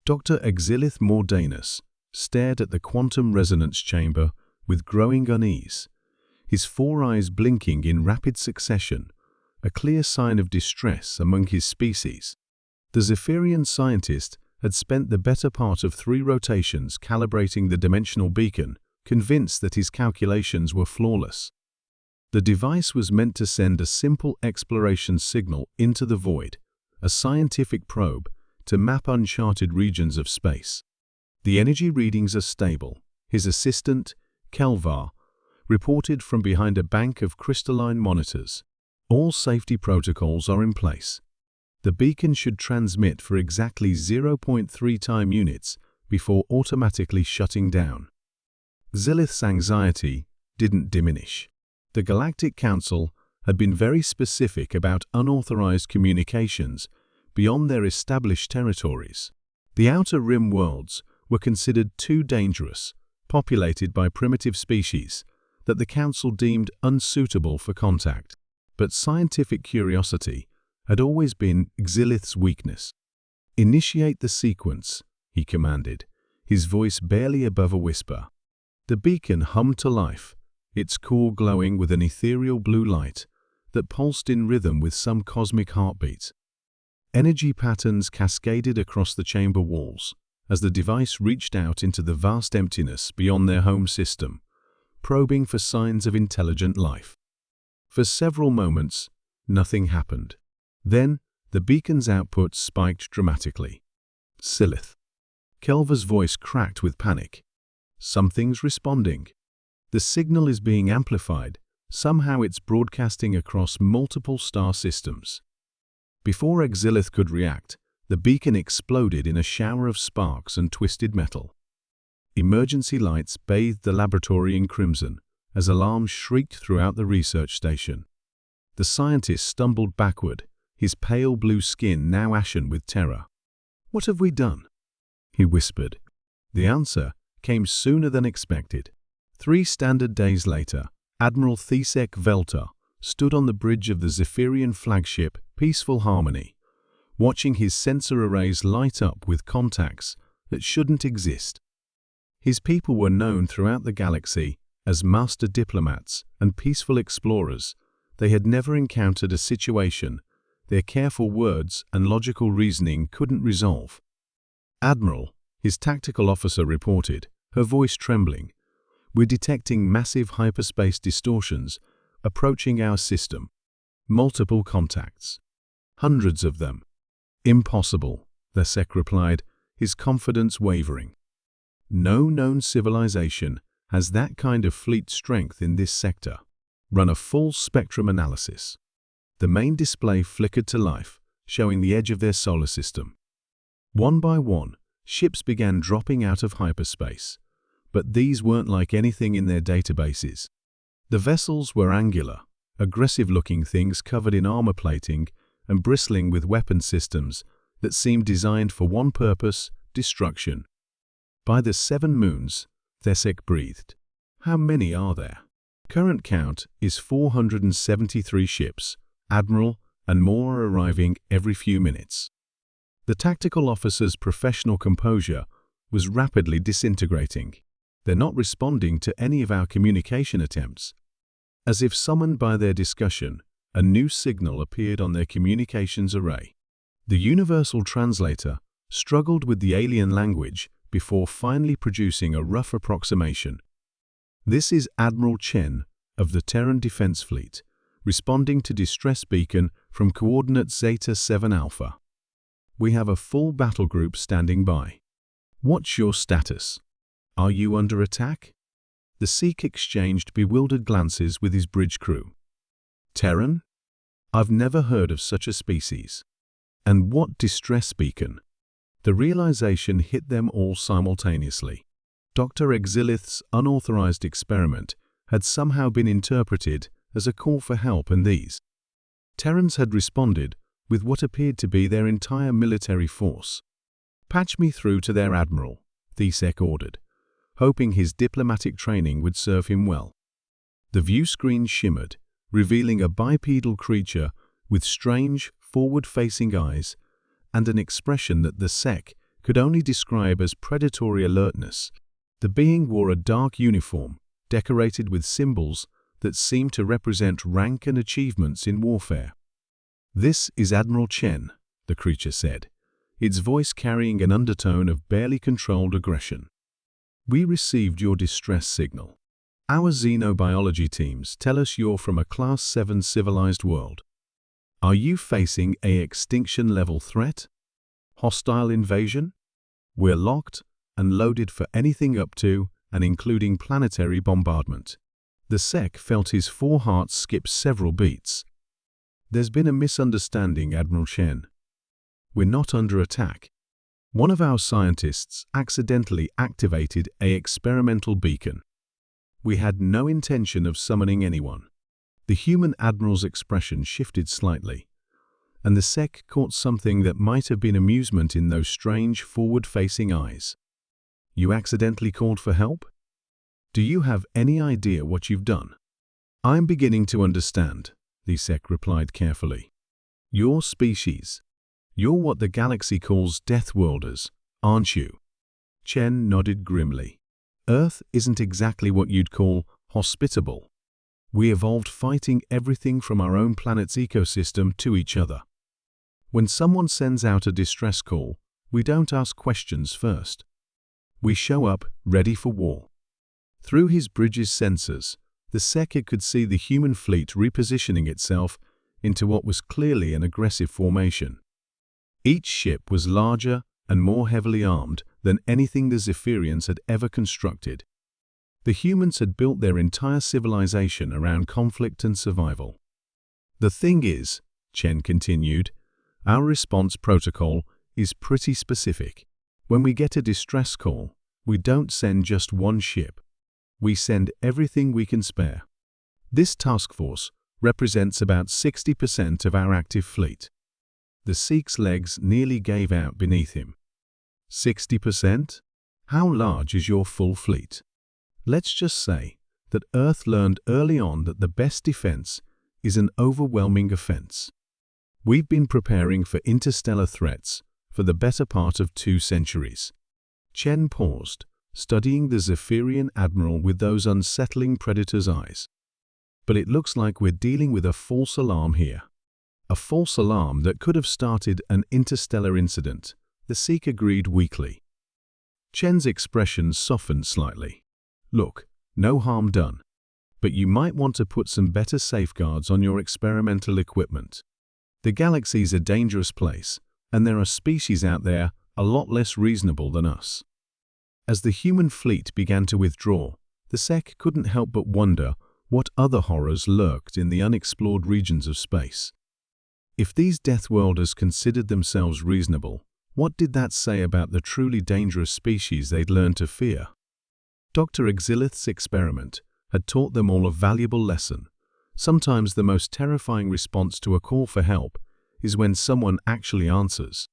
Dr. Exilith Mordanus stared at the quantum resonance chamber with growing unease, his four eyes blinking in rapid succession, a clear sign of distress among his species. The Zephyrian scientist had spent the better part of 3 rotations calibrating the dimensional beacon, convinced that his calculations were flawless. The device was meant to send a simple exploration signal into the void, a scientific probe to map uncharted regions of space. The energy readings are stable, his assistant, Kelvar, reported from behind a bank of crystalline monitors. All safety protocols are in place. The beacon should transmit for exactly 0.3 time units before automatically shutting down. Xilith's anxiety didn't diminish. The Galactic Council had been very specific about unauthorized communications beyond their established territories. The outer rim worlds were considered too dangerous, populated by primitive species, that the Council deemed unsuitable for contact. But scientific curiosity had always been Xilith's weakness. "Initiate the sequence," he commanded, his voice barely above a whisper. The beacon hummed to life, its core glowing with an ethereal blue light that pulsed in rhythm with some cosmic heartbeat. Energy patterns cascaded across the chamber walls as the device reached out into the vast emptiness beyond their home system, probing for signs of intelligent life. For several moments, nothing happened. Then, the beacon's output spiked dramatically. "Silith." Kelvar's voice cracked with panic. "Something's responding. The signal is being amplified. Somehow it's broadcasting across multiple star systems." Before Exilith could react, the beacon exploded in a shower of sparks and twisted metal. Emergency lights bathed the laboratory in crimson as alarms shrieked throughout the research station. The scientist stumbled backward, his pale blue skin now ashen with terror. "What have we done?" he whispered. The answer came sooner than expected. 3 standard days later, Admiral Thesek Velta stood on the bridge of the Zephyrian flagship Peaceful Harmony, watching his sensor arrays light up with contacts that shouldn't exist. His people were known throughout the galaxy as master diplomats and peaceful explorers. They had never encountered a situation their careful words and logical reasoning couldn't resolve. "Admiral," his tactical officer reported, her voice trembling, "we're detecting massive hyperspace distortions approaching our system. Multiple contacts. Hundreds of them." "Impossible," Thesek replied, his confidence wavering. "No known civilization has that kind of fleet strength in this sector. Run a full spectrum analysis." The main display flickered to life, showing the edge of their solar system. One by one, ships began dropping out of hyperspace, but these weren't like anything in their databases. The vessels were angular, aggressive-looking things covered in armor plating and bristling with weapon systems that seemed designed for one purpose: destruction. "By the 7 moons," Thesek breathed. "How many are there?" "Current count is 473 ships, Admiral, and more are arriving every few minutes." The tactical officer's professional composure was rapidly disintegrating. "They're not responding to any of our communication attempts." As if summoned by their discussion, a new signal appeared on their communications array. The universal translator struggled with the alien language before finally producing a rough approximation. "This is Admiral Chen of the Terran Defense Fleet, responding to distress beacon from coordinate Zeta 7 Alpha. We have a full battle group standing by. What's your status? Are you under attack?" The Sikh exchanged bewildered glances with his bridge crew. "Terran? I've never heard of such a species. And what distress beacon?" The realization hit them all simultaneously. Dr. Exilith's unauthorized experiment had somehow been interpreted as a call for help, and these Terrans had responded with what appeared to be their entire military force. "Patch me through to their admiral," Thesek ordered, hoping his diplomatic training would serve him well. The view screen shimmered, revealing a bipedal creature with strange, forward-facing eyes and an expression that the Sec could only describe as predatory alertness. The being wore a dark uniform, decorated with symbols that seemed to represent rank and achievements in warfare. "This is Admiral Chen," the creature said, its voice carrying an undertone of barely controlled aggression. "We received your distress signal. Our xenobiology teams tell us you're from a Class 7 civilized world. Are you facing an extinction-level threat? Hostile invasion? We're locked and loaded for anything up to and including planetary bombardment." The Sec felt his four hearts skip several beats. "There's been a misunderstanding, Admiral Chen. We're not under attack. One of our scientists accidentally activated an experimental beacon. We had no intention of summoning anyone." The human admiral's expression shifted slightly, and the Sec caught something that might have been amusement in those strange, forward-facing eyes. "You accidentally called for help? Do you have any idea what you've done?" "I'm beginning to understand," the Sec replied carefully. "Your species. You're what the galaxy calls Deathworlders, aren't you?" Chen nodded grimly. "Earth isn't exactly what you'd call hospitable. We evolved fighting everything from our own planet's ecosystem to each other. When someone sends out a distress call, we don't ask questions first. We show up ready for war." Through his bridge's sensors, the Sec could see the human fleet repositioning itself into what was clearly an aggressive formation. Each ship was larger and more heavily armed than anything the Zephyrians had ever constructed. The humans had built their entire civilization around conflict and survival. "The thing is," Chen continued, "our response protocol is pretty specific. When we get a distress call, we don't send just one ship. We send everything we can spare. This task force represents about 60% of our active fleet." The Seek's legs nearly gave out beneath him. 60%? How large is your full fleet? Let's just say that Earth learned early on that the best defense is an overwhelming offense. We've been preparing for interstellar threats for the better part of 2 centuries. Chen paused, studying the Zephyrian admiral with those unsettling predator's eyes. "But it looks like we're dealing with a false alarm here. A false alarm that could have started an interstellar incident," the Seek agreed weakly. Chen's expression softened slightly. "Look, no harm done. But you might want to put some better safeguards on your experimental equipment. The galaxy's a dangerous place, and there are species out there a lot less reasonable than us." As the human fleet began to withdraw, the Sec couldn't help but wonder what other horrors lurked in the unexplored regions of space. If these Deathworlders considered themselves reasonable, what did that say about the truly dangerous species they'd learned to fear? Dr. Exilith's experiment had taught them all a valuable lesson. Sometimes the most terrifying response to a call for help is when someone actually answers.